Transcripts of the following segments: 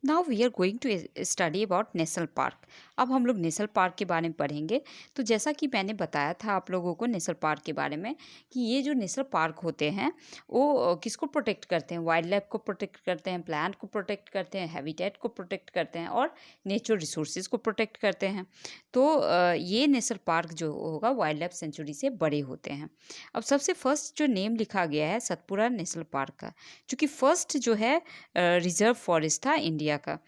Now we are going to study about national park. अब हम लोग नेशनल पार्क के बारे में पढ़ेंगे। तो जैसा कि मैंने बताया था आप लोगों को नेशनल पार्क के बारे में कि ये जो नेशनल पार्क होते हैं वो किसको प्रोटेक्ट करते हैं, वाइल्ड लाइफ को प्रोटेक्ट करते हैं, प्लांट को प्रोटेक्ट करते हैं, हैबिटेट को प्रोटेक्ट करते हैं और नेचुरल रिसोर्सेज को प्रोटेक्ट करते हैं। तो ये नेशनल पार्क जो होगा वाइल्ड लाइफ सेंचुरी से बड़े होते हैं। अब सबसे फर्स्ट जो नेम लिखा गया है सतपुरा नेशनल पार्क का, जो कि फर्स्ट जो है रिजर्व फॉरेस्ट था इंडिया का,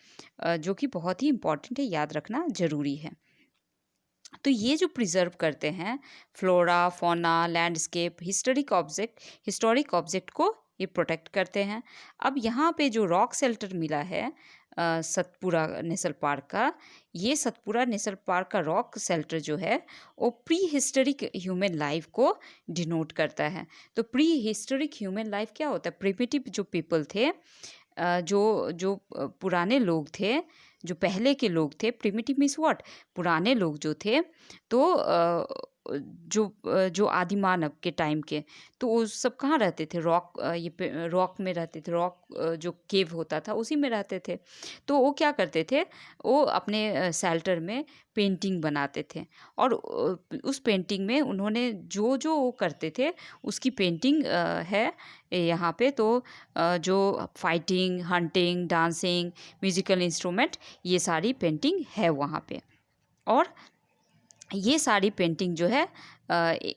जो कि बहुत ही इम्पॉर्टेंट है, याद रखना ज़रूरी है। तो ये जो प्रिजर्व करते हैं flora, fauna, landscape, historic object को ये प्रोटेक्ट करते हैं। अब यहाँ पे जो रॉक शेल्टर मिला है सतपुरा नेशनल पार्क का, ये सतपुरा नेशनल पार्क का रॉक शेल्टर जो है वो प्री हिस्टोरिक ह्यूमन लाइफ को डिनोट करता है। तो प्री हिस्टोरिक ह्यूमन लाइफ क्या होता है? प्रिमिटिव जो पीपल थे, जो जो पुराने लोग थे, जो पहले के लोग थे, प्रिमिटिव मीन्स व्हाट, पुराने लोग जो थे, तो जो आदि मानव के टाइम के, तो वो सब कहाँ रहते थे? रॉक में रहते थे। रॉक जो केव होता था उसी में रहते थे। तो वो क्या करते थे, वो अपने शेल्टर में पेंटिंग बनाते थे और उस पेंटिंग में उन्होंने जो जो वो करते थे उसकी पेंटिंग है यहाँ पे। तो जो fighting, hunting, dancing, musical instrument, ये सारी पेंटिंग है वहाँ पे। और ये सारी पेंटिंग जो है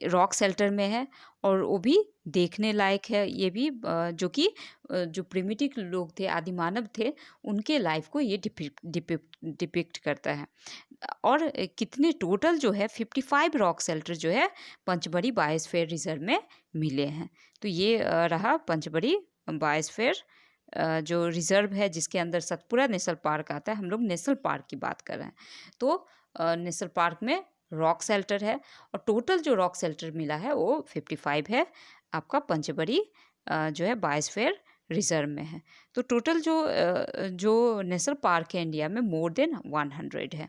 रॉक शेल्टर में है और वो भी देखने लायक है। ये भी जो कि जो प्रिमिटिव लोग थे, आदि मानव थे, उनके लाइफ को ये डिपिक्ट करता है। और कितने टोटल जो है 55 रॉक शेल्टर जो है पंचमढ़ी बायोस्फीयर रिजर्व में मिले हैं। तो ये रहा पंचमढ़ी बायोस्फीयर जो रिजर्व है, जिसके अंदर सतपुरा नेशनल पार्क आता है। हम लोग नेशनल पार्क की बात कर रहे हैं। तो नेशनल पार्क में रॉक शेल्टर है और टोटल जो रॉक शेल्टर मिला है वो 55 है, आपका पंचमढ़ी जो है बायोस्फीयर रिजर्व में है। तो टोटल जो नेशनल पार्क है इंडिया में मोर देन 100 है।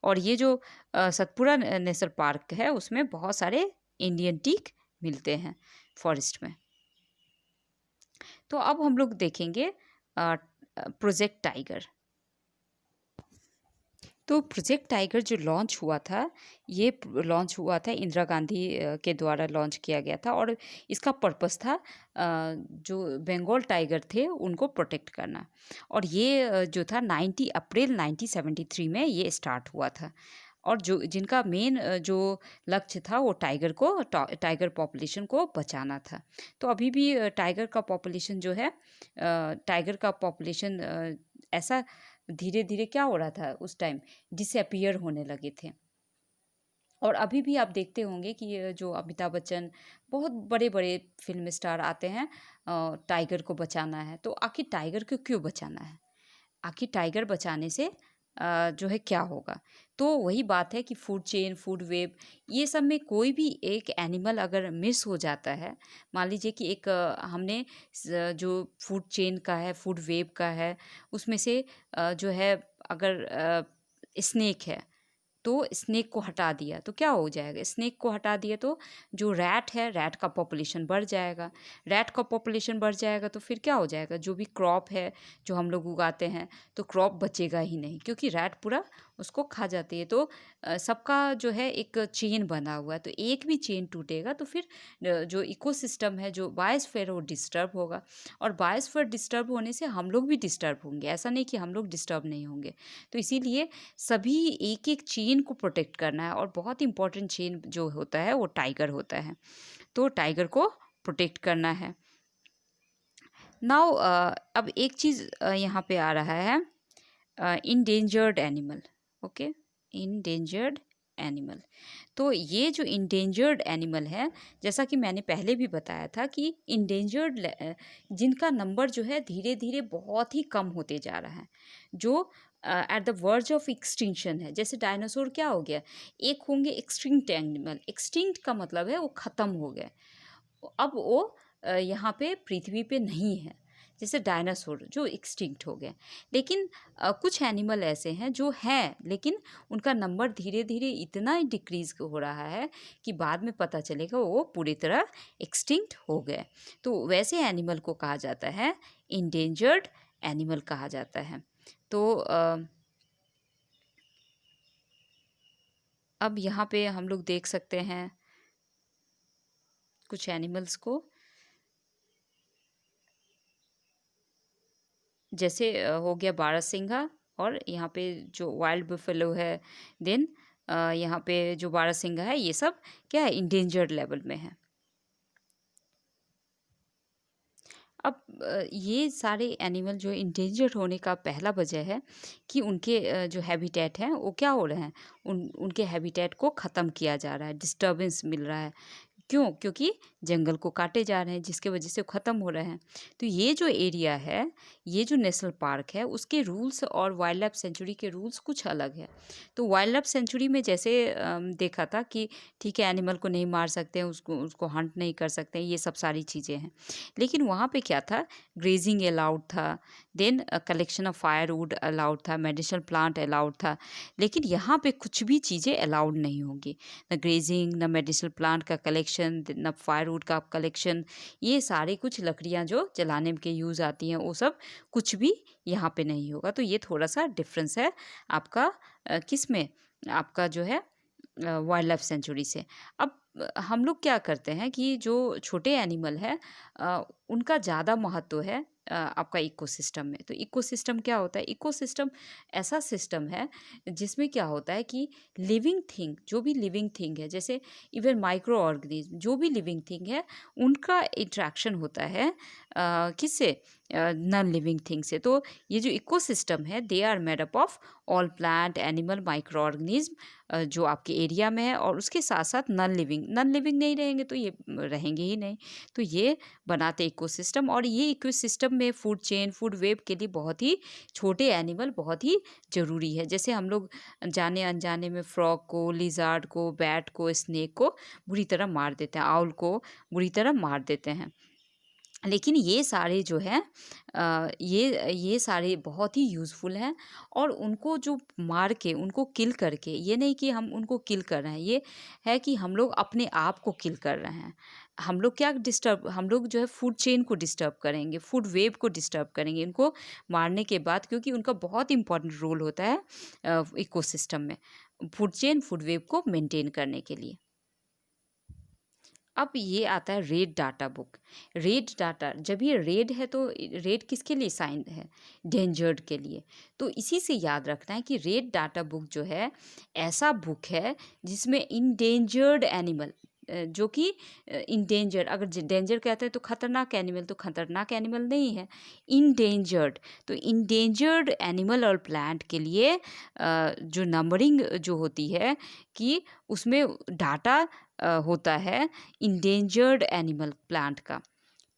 और ये जो सतपुरा नेशनल पार्क है उसमें बहुत सारे इंडियन टीक मिलते हैं फॉरेस्ट में। तो अब हम लोग देखेंगे प्रोजेक्ट टाइगर। तो प्रोजेक्ट टाइगर जो लॉन्च हुआ था, ये लॉन्च हुआ था इंदिरा गांधी के द्वारा लॉन्च किया गया था और इसका पर्पस था जो बंगाल टाइगर थे उनको प्रोटेक्ट करना। और ये जो था 90 अप्रैल 1973 में ये स्टार्ट हुआ था। और जो जिनका मेन जो लक्ष्य था वो टाइगर पॉपुलेशन को बचाना था। तो अभी भी टाइगर का पॉपुलेशन जो है, टाइगर का पॉपुलेशन ऐसा धीरे धीरे क्या हो रहा था उस टाइम, डिसअपियर होने लगे थे। और अभी भी आप देखते होंगे कि ये जो अमिताभ बच्चन, बहुत बड़े बड़े फिल्म स्टार आते हैं टाइगर को बचाना है। तो आखिर टाइगर को क्यों बचाना है? आखिर टाइगर बचाने से जो है क्या होगा? तो वही बात है कि फूड चेन, फूड वेब, ये सब में कोई भी एक एनिमल अगर मिस हो जाता है, मान लीजिए कि एक हमने जो फूड चेन का है, फूड वेब का है, उसमें से जो है अगर स्नेक है तो स्नेक को हटा दिया तो क्या हो जाएगा? स्नेक को हटा दिया तो जो रैट है, रैट का पॉपुलेशन बढ़ जाएगा। रैट का पॉपुलेशन बढ़ जाएगा तो फिर क्या हो जाएगा? जो भी क्रॉप है जो हम लोग उगाते हैं तो क्रॉप बचेगा ही नहीं, क्योंकि रैट पूरा उसको खा जाती है। तो सबका जो है एक चेन बना हुआ है, तो एक भी चेन टूटेगा तो फिर जो इकोसिस्टम है, जो बायोस्फीयर, वो डिस्टर्ब होगा। और बायोस्फीयर डिस्टर्ब होने से हम लोग भी डिस्टर्ब होंगे, ऐसा नहीं कि हम लोग डिस्टर्ब नहीं होंगे। तो इसीलिए सभी एक एक चेन को प्रोटेक्ट करना है और बहुत इंपॉर्टेंट चेन जो होता है वो टाइगर होता है। तो टाइगर को प्रोटेक्ट करना है। नाउ अब एक चीज़ यहाँ पे आ रहा है, endangered animal. Okay, endangered animal. तो ये जो इंडेंजर्ड एनिमल है, जैसा कि मैंने पहले भी बताया था कि इंडेंजर्ड जिनका नंबर जो है धीरे धीरे बहुत ही कम होते जा रहा है, जो at the verge of extinction है। जैसे डायनासोर क्या हो गया, एक होंगे एक्सटिंक्ट एनिमल। एक्सटिंक्ट का मतलब है वो ख़त्म हो गए, अब वो यहाँ पे पृथ्वी पे नहीं है। जैसे डायनासोर जो एक्सटिंक्ट हो गए। लेकिन कुछ एनिमल ऐसे हैं जो हैं, लेकिन उनका नंबर धीरे धीरे इतना डिक्रीज हो रहा है कि बाद में पता चलेगा वो पूरी तरह एक्सटिंक्ट हो गए। तो वैसे एनिमल को कहा जाता है इंडेंजर्ड एनिमल कहा जाता है। तो अब यहाँ पे हम लोग देख सकते हैं कुछ एनिमल्स को, जैसे हो गया बारहसिंगा, और यहाँ पे जो वाइल्ड बुफेलो है, देन यहाँ पे जो बारहसिंगा है, ये सब क्या है, इंडेंजर्ड लेवल में है। अब ये सारे एनिमल जो इंडेंजर्ड होने का पहला वजह है कि उनके जो हैबिटेट हैं वो क्या हो रहे हैं, उनके हैबिटेट को ख़त्म किया जा रहा है, डिस्टर्बेंस मिल रहा है। क्यों? क्योंकि जंगल को काटे जा रहे हैं, जिसके वजह से वो ख़त्म हो रहे हैं। तो ये जो एरिया है, ये जो नेशनल पार्क है, उसके रूल्स और वाइल्ड लाइफ सेंचुरी के रूल्स कुछ अलग है। तो वाइल्ड लाइफ सेंचुरी में जैसे देखा था कि ठीक है, एनिमल को नहीं मार सकते हैं, उसको उसको हंट नहीं कर सकते हैं, ये सब सारी चीज़ें हैं। लेकिन वहाँ पे क्या था, ग्रेजिंग अलाउड था, then collection of firewood allowed था, मेडिसिनल प्लांट अलाउड था। लेकिन यहाँ पे कुछ भी चीज़ें अलाउड नहीं होंगी, न ग्रेजिंग, न मेडिसिनल प्लांट का कलेक्शन, न फायरवुड का कलेक्शन। ये सारे कुछ लकड़ियाँ जो जलाने के यूज़ आती हैं, वो सब कुछ भी यहाँ पे नहीं होगा। तो ये थोड़ा सा डिफरेंस है आपका किस में, आपका जो है वाइल्ड लाइफ सेंचुरी से। अब हम लोग क्या करते हैं कि जो छोटे एनिमल है, उनका ज़्यादा महत्व है आपका इकोसिस्टम में। तो इकोसिस्टम क्या होता है, इकोसिस्टम ऐसा सिस्टम है जिसमें क्या होता है कि लिविंग थिंग, जो भी लिविंग थिंग है, जैसे इवन माइक्रो ऑर्गेनिज्म, जो भी लिविंग थिंग है, उनका इंट्रैक्शन होता है किससे, नॉन लिविंग थिंग से। तो ये जो इकोसिस्टम है, they are made up of all plant, animal, micro organism जो आपके एरिया में है, और उसके साथ साथ नॉन लिविंग। नॉन लिविंग नहीं रहेंगे तो ये रहेंगे ही नहीं। तो ये बनाते इकोसिस्टम, और ये इकोसिस्टम में फूड चेन, फूड वेब के लिए बहुत ही छोटे एनिमल बहुत ही ज़रूरी है। जैसे हम लोग जाने अनजाने में फ्रॉग को, लिजार्ड को, बैट को, स्नेक को बुरी तरह मार देते हैं, आउल को बुरी तरह मार देते हैं। लेकिन ये सारे जो हैं ये सारे बहुत ही यूज़फुल हैं, और उनको जो मार के, उनको किल करके, ये नहीं कि हम उनको किल कर रहे हैं, ये है कि हम लोग अपने आप को किल कर रहे हैं। हम लोग क्या डिस्टर्ब, हम लोग जो है फूड चेन को डिस्टर्ब करेंगे, फूड वेब को डिस्टर्ब करेंगे इनको मारने के बाद, क्योंकि उनका बहुत इंपॉर्टेंट रोल होता है इकोसिस्टम में, फूड चेन, फूड वेब को मेंटेन करने के लिए। अब ये आता है red data book. Red data, जब ये रेड है तो रेड किसके लिए साइन है, डेंजर्ड के लिए। तो इसी से याद रखना है कि रेड डाटा बुक जो है ऐसा बुक है जिसमें इंडेंजर्ड एनिमल, जो कि इंडेंजर्ड, अगर डेंजर कहते हैं तो खतरनाक एनिमल, तो खतरनाक एनिमल नहीं है, इंडेंजर्ड। तो इंडेंजर्ड एनिमल और प्लांट के लिए जो नंबरिंग जो होती है कि उसमें डाटा होता है इंडेंजर्ड एनिमल प्लांट का।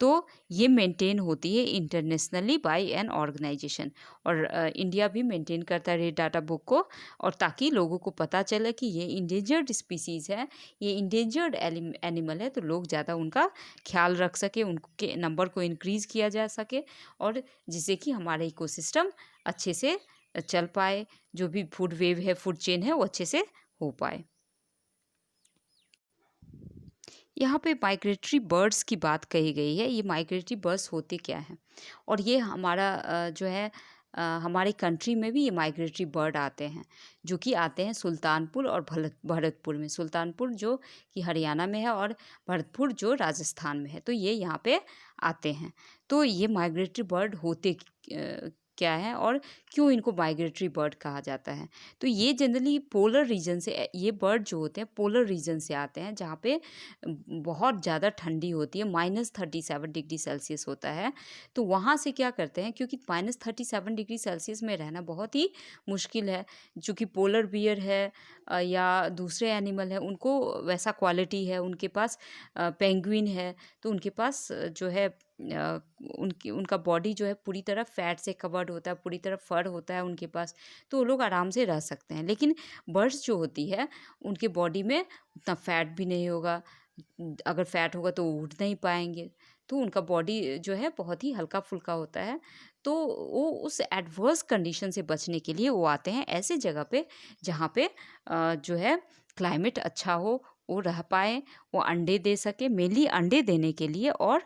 तो ये मेंटेन होती है इंटरनेशनली बाय एन ऑर्गेनाइजेशन, और इंडिया भी मेंटेन करता है रेड डाटा बुक को, और ताकि लोगों को पता चले कि ये इंडेंजर्ड स्पीसीज़ है, ये इंडेंजर्ड एनिमल है, तो लोग ज़्यादा उनका ख्याल रख सके, उनके नंबर को इंक्रीज़ किया जा सके, और जिससे कि हमारा इकोसिस्टम अच्छे से चल पाए, जो भी फूड वेव है, फूड चेन है, वो अच्छे से हो पाए। यहाँ पे माइग्रेटरी बर्ड्स की बात कही गई है। ये माइग्रेटरी बर्ड्स होते क्या हैं, और ये हमारा जो है हमारे कंट्री में भी ये माइग्रेटरी बर्ड आते हैं, जो कि आते हैं सुल्तानपुर और भरतपुर में। सुल्तानपुर जो कि हरियाणा में है, और भरतपुर जो राजस्थान में है। तो ये यहाँ पे आते हैं। तो ये माइग्रेटरी बर्ड होते क्या है, और क्यों इनको माइग्रेटरी बर्ड कहा जाता है। तो ये जनरली पोलर रीजन से, ये बर्ड जो होते हैं पोलर रीजन से आते हैं, जहाँ पे बहुत ज़्यादा ठंडी होती है, -37 डिग्री सेल्सियस होता है। तो वहाँ से क्या करते हैं, क्योंकि -37 डिग्री सेल्सियस में रहना बहुत ही मुश्किल है, चूँकि पोलर बियर है या दूसरे एनिमल है, उनको वैसा क्वालिटी है, उनके पास पेंगुइन है, तो उनके पास जो है उनका बॉडी जो है पूरी तरह फैट से कवर्ड होता है, पूरी तरह फर होता है उनके पास, तो वो लोग आराम से रह सकते हैं। लेकिन बर्ड्स जो होती है, उनके बॉडी में उतना फैट भी नहीं होगा, अगर फैट होगा तो वो उड़ नहीं पाएंगे, तो उनका बॉडी जो है बहुत ही हल्का फुल्का होता है। तो वो उस एडवर्स कंडीशन से बचने के लिए वो आते हैं ऐसे जगह पे जहाँ पे जो है क्लाइमेट अच्छा हो, वो रह पाएँ, वो अंडे दे सके, मेनली अंडे देने के लिए, और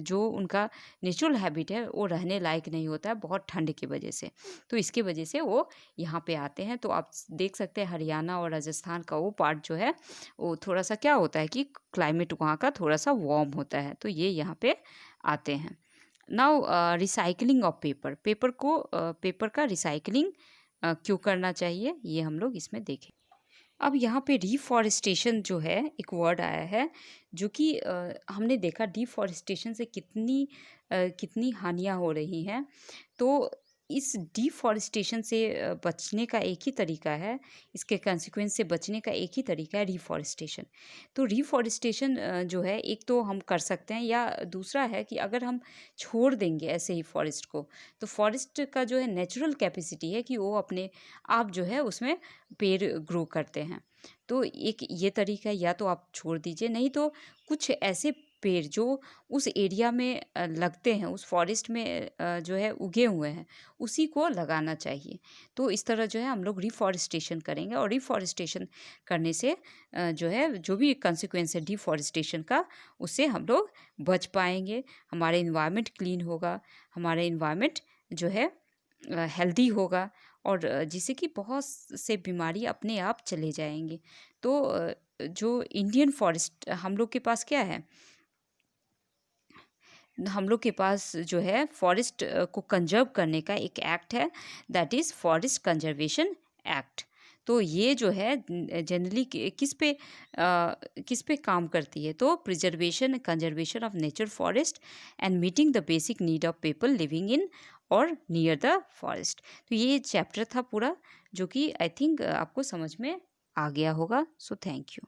जो उनका नेचुरल हैबिट है वो रहने लायक नहीं होता है बहुत ठंड की वजह से। तो इसकी वजह से वो यहाँ पे आते हैं। तो आप देख सकते हैं हरियाणा और राजस्थान का वो पार्ट जो है वो थोड़ा-सा क्या होता है कि क्लाइमेट वहाँ का थोड़ा-सा वार्म होता है, तो ये यहाँ पे आते हैं। Now recycling of paper, paper का रिसाइक्लिंग क्यों करना चाहिए, ये हम लोग इसमें देखें। अब यहाँ पे डिफ़ॉरेस्टेशन जो है, एक वर्ड आया है जो कि हमने देखा डिफ़ॉरेस्टेशन से कितनी हानियाँ हो रही हैं। तो इस डिफ़ॉरेस्टेशन से बचने का एक ही तरीका है, इसके consequence से बचने का एक ही तरीका है रिफ़ॉरेस्टेशन। तो रिफ़ॉरेस्टेशन जो है, एक तो हम कर सकते हैं, या दूसरा है कि अगर हम छोड़ देंगे ऐसे ही फ़ॉरेस्ट को, तो फ़ॉरेस्ट का जो है नेचुरल कैपेसिटी है कि वो अपने आप जो है उसमें पेड़ ग्रो करते हैं। तो एक ये तरीका है, या तो आप छोड़ दीजिए, नहीं तो कुछ ऐसे पेड़ जो उस एरिया में लगते हैं, उस फॉरेस्ट में जो है उगे हुए हैं, उसी को लगाना चाहिए। तो इस तरह जो है हम लोग रिफॉरेस्टेशन करेंगे, और रिफॉरेस्टेशन करने से जो है जो भी कंसिक्वेंस है डिफॉरेस्टेशन का, उससे हम लोग बच पाएंगे, हमारे इन्वायरमेंट क्लीन होगा, हमारा इन्वायरमेंट जो है हेल्दी होगा, और जिससे कि बहुत से बीमारी अपने आप चले जाएँगे। तो जो इंडियन फॉरेस्ट हम लोग के पास क्या है, हम लोग के पास जो है फॉरेस्ट को कंज़र्व करने का एक एक्ट है, that is forest conservation act. तो ये जो है जनरली किस पे काम करती है, तो preservation conservation of nature forest and meeting the basic need of people living in और नियर द फॉरेस्ट। तो ये चैप्टर था पूरा, जो कि आई थिंक आपको समझ में आ गया होगा। So thank you.